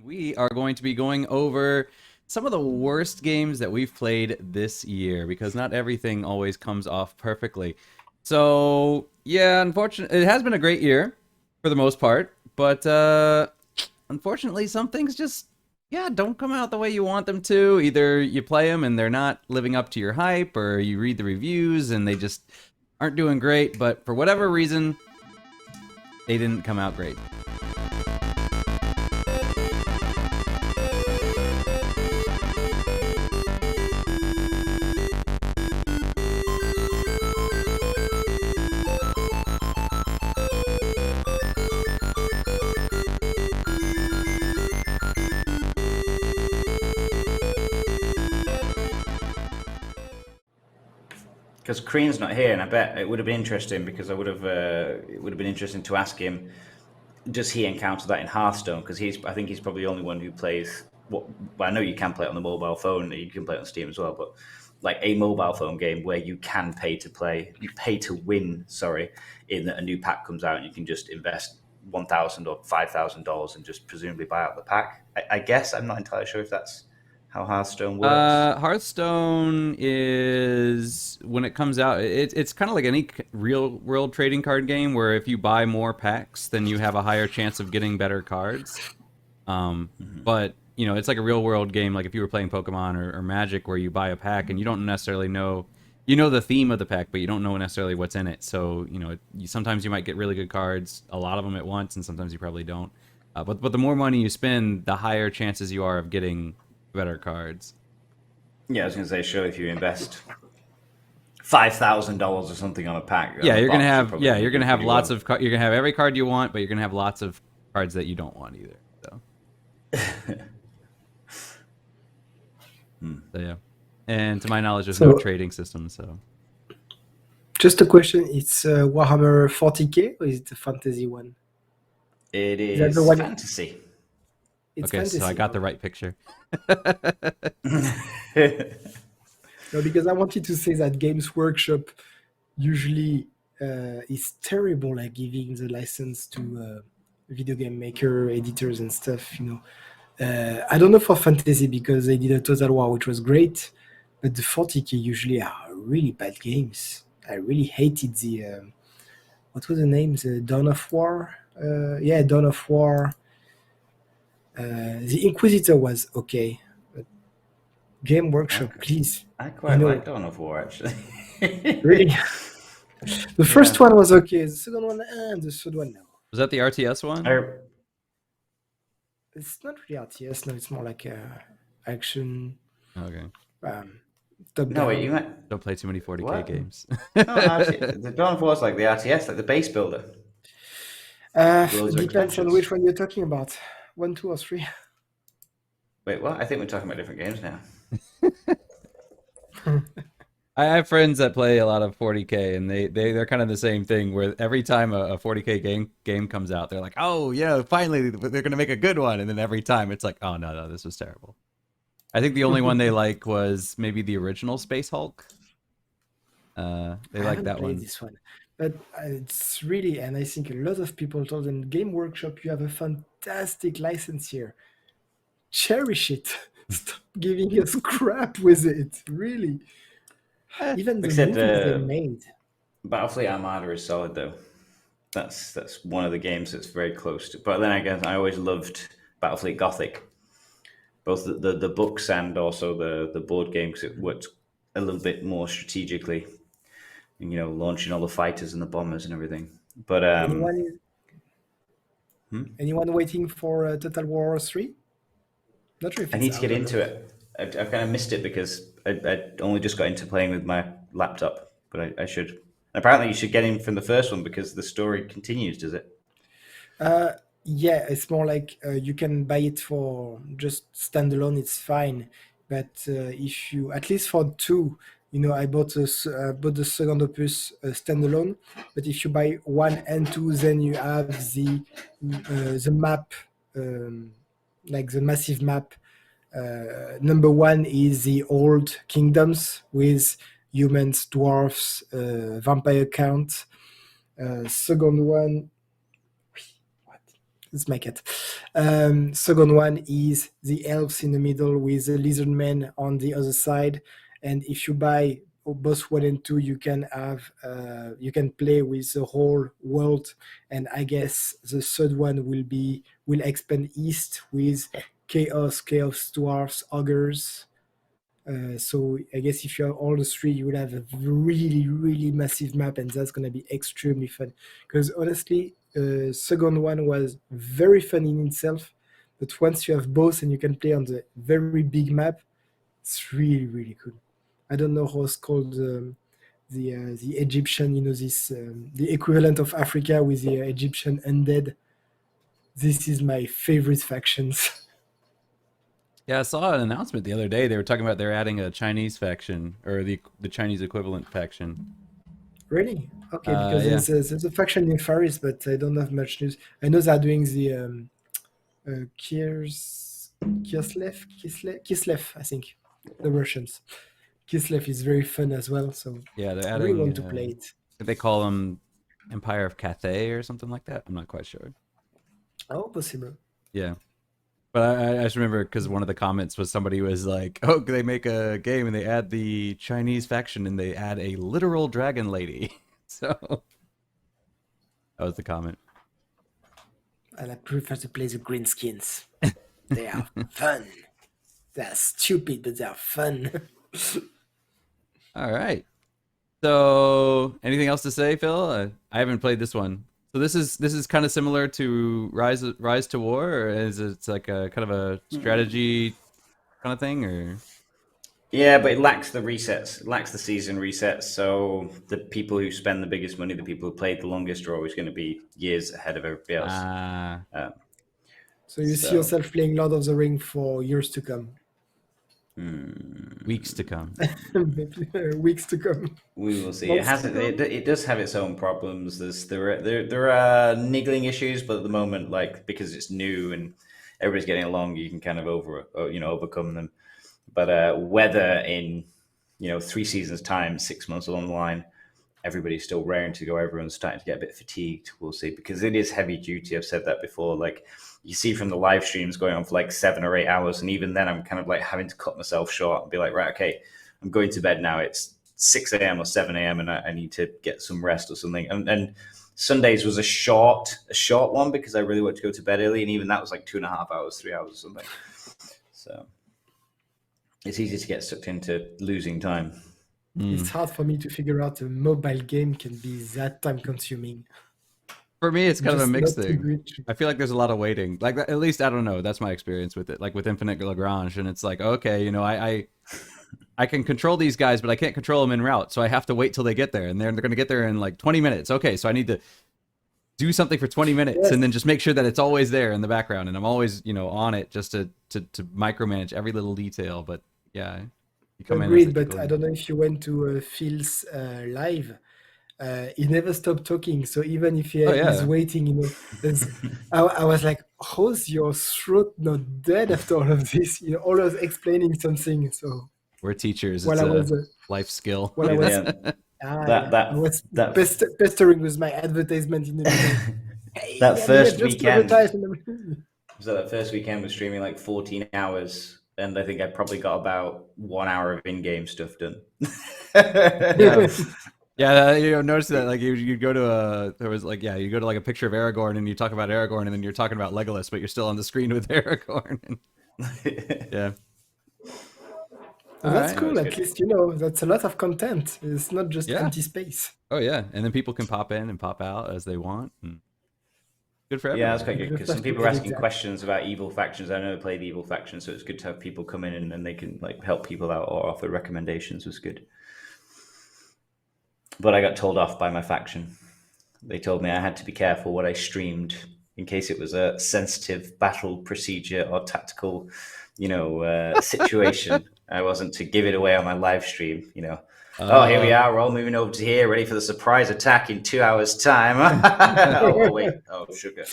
we are going to be going over some of the worst games that we've played this year because not everything always comes off perfectly. So, yeah, unfortunately, it has been a great year for the most part, but unfortunately, some things just, yeah, don't come out the way you want them to. Either you play them and they're not living up to your hype, or you read the reviews and they just aren't doing great, but for whatever reason, they didn't come out great. Because Crean's not here, and I bet it would have been interesting because it would have been interesting to ask him, does he encounter that in Hearthstone? Because I think he's probably the only one who plays. Well, I know you can play it on the mobile phone, you can play it on Steam as well, but like a mobile phone game where you can pay to win. Sorry, in a new pack comes out, and you can just invest $1,000 or $5,000 and just presumably buy out the pack. I guess I'm not entirely sure if that's how Hearthstone works. Hearthstone is when it comes out. It's kind of like any real world trading card game where if you buy more packs, then you have a higher chance of getting better cards. But it's like a real world game. Like if you were playing Pokemon or Magic, where you buy a pack and you don't necessarily know. You know the theme of the pack, but you don't know necessarily what's in it. So sometimes you might get really good cards, a lot of them at once, and sometimes you probably don't. But the more money you spend, the higher chances you are of getting better cards. Yeah, I was going to say, sure, if you invest $5,000 or something on a pack, yeah, you're gonna have lots well. of you're gonna have every card you want, but you're gonna have lots of cards that you don't want either. So, so yeah, and to my knowledge, there's no trading system. So, just a question: it's Warhammer 40k or is it a fantasy one? It is that the one- fantasy. It's okay, fantasy. so I got the right picture. No, because I wanted to say that Games Workshop usually is terrible at giving the license to video game maker, editors, and stuff. I don't know for fantasy because they did a Total War, which was great, but the 40k usually are really bad games. I really hated the what was the name? The Dawn of War. Dawn of War. The Inquisitor was okay. But Game Workshop, please. I quite like Dawn of War, actually. Really? The first one was okay. The second one, and the third one, no. Was that the RTS one? It's not really RTS. No, it's more like action. Okay. No, wait, you might... Don't play too many 40k games. No, the Dawn of War is like the RTS, like the base builder. Depends on which one you're talking about. 1, 2, or 3. Wait, what? I think we're talking about different games now. I have friends that play a lot of 40k, and they're kind of the same thing. Where every time a 40k game comes out, they're like, "Oh yeah, finally they're gonna make a good one," and then every time it's like, "Oh no, this was terrible." I think the only one they like was maybe the original Space Hulk. They like that one. This one, but it's really, and I think a lot of people told them, Game Workshop, you have a fantastic license here. Cherish it. Stop giving us crap with it. Really. Even the movies they made. Battlefleet Armada is solid though. That's one of the games that's very close to. But then again, I always loved Battlefleet Gothic, both the books and also the board game, because it worked a little bit more strategically. Launching all the fighters and the bombers and everything. But anyone waiting for Total War 3? Not sure if I need to get into it. I've kind of missed it because I only just got into playing with my laptop, but I should. Apparently, you should get in from the first one because the story continues, does it? Yeah, it's more like you can buy it for just standalone, it's fine. But if you, at least for 2, I bought the second opus standalone. But if you buy 1 and 2, then you have the map, like the massive map. Number 1 is the old kingdoms with humans, dwarfs, vampire count. Second one, It's my cat. Second one is the elves in the middle with the lizard man on the other side. And if you buy both one and two, you can play with the whole world. And I guess the third one will expand east with chaos dwarfs, ogres. So I guess if you have all the three, you will have a really, really massive map, and that's gonna be extremely fun. Because honestly, second one was very fun in itself, but once you have both and you can play on the very big map, it's really, really cool. I don't know how it's called, the Egyptian, this the equivalent of Africa with the Egyptian undead. This is my favorite factions. Yeah, I saw an announcement the other day. They were talking about they're adding a Chinese faction or the Chinese equivalent faction. Really? Okay, because Yeah, there's a faction in Faris, but I don't have much news. I know they're doing the Kislev, I think, the Russians. Kislev is very fun as well, so yeah, they're I really adding. want to play it. They call them Empire of Cathay or something like that. I'm not quite sure. Oh, possible. Yeah. But I just remember because one of the comments was somebody was like, "Oh, they make a game and they add the Chinese faction and they add a literal dragon lady." So that was the comment. And I prefer to play the greenskins. They are fun. They're stupid, but they are fun. All right. So anything else to say, Phil? I haven't played this one. So this is kind of similar to Rise to War, or is it like a kind of a strategy kind of thing, or? Yeah, but it lacks the resets. It lacks the season resets. So the people who spend the biggest money, the people who played the longest, are always going to be years ahead of everybody else. So you see yourself playing Lord of the Ring for years to come. Weeks to come. Weeks to come. We will see. It does have its own problems. There are niggling issues, but at the moment, like because it's new and everybody's getting along, you can kind of overcome them. But whether in 3 seasons time, 6 months along the line, everybody's still raring to go. Everyone's starting to get a bit fatigued. We'll see, because it is heavy duty. I've said that before. Like you see from the live streams going on for like 7 or 8 hours, and even then I'm kind of like having to cut myself short and be like, right, okay, I'm going to bed now. It's 6 a.m. or 7 a.m. and I need to get some rest or something. And Sundays was a short one because I really wanted to go to bed early, and even that was like 2.5 hours, 3 hours or something. So it's easy to get sucked into losing time. It's hard for me to figure out a mobile game can be that time consuming. For me, it's kind of a Just mixed not too thing. good. I feel like there's a lot of waiting. Like at least I don't know. That's my experience with it. Like with Infinite Lagrange, and it's like, okay, I can control these guys, but I can't control them en route, so I have to wait till they get there, and they're going to get there in like 20 minutes. Okay, so I need to do something for 20 minutes, Yes. and then just make sure that it's always there in the background, and I'm always on it just to micromanage every little detail. But yeah, you come in as Agreed, a but tickle. I don't know if you went to Phil's live. He never stopped talking, so even if Oh, yeah. he's waiting, I was like, "How's your throat not dead after all of this?" Always explaining something. So We're teachers. while It's I a was, life skill. while I was, Yeah. I was that pestering with my advertisement in the middle. Hey, That I'm here first just to weekend. advertise. So that first weekend was streaming like 14 hours, and I think I probably got about 1 hour of in-game stuff done. Yeah, notice that like you go to you go to like a picture of Aragorn and you talk about Aragorn and then you're talking about Legolas, but you're still on the screen with Aragorn. Yeah. Well, that's Alright. cool. At least that's a lot of content. It's not just empty space. Oh yeah, and then people can pop in and pop out as they want. And good for everyone. Yeah, that's quite good, because some people are asking Exactly. questions about evil factions. I never played evil factions, so it's good to have people come in and they can like help people out or offer recommendations. Was good. But I got told off by my faction. They told me I had to be careful what I streamed in case it was a sensitive battle procedure or tactical, situation. I wasn't to give it away on my live stream. Oh, here we are. We're all moving over to here, ready for the surprise attack in 2 hours' time. Oh, wait. Oh, sugar.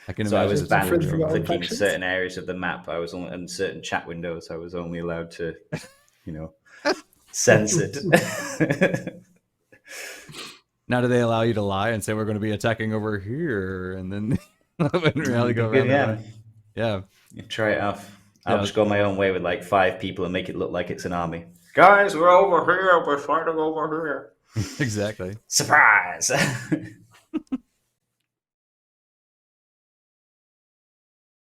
I can So I was imagine. banned Friends from who are clicking factions? certain areas of the map. I was on in certain chat windows. I was only allowed to, censored. Now do they allow you to lie and say we're going to be attacking over here, and then in reality go around that way? Yeah. You try it off. I'll Yeah. just go my own way with like 5 people and make it look like it's an army. Guys, we're over here. We're fighting over here. Exactly. Surprise!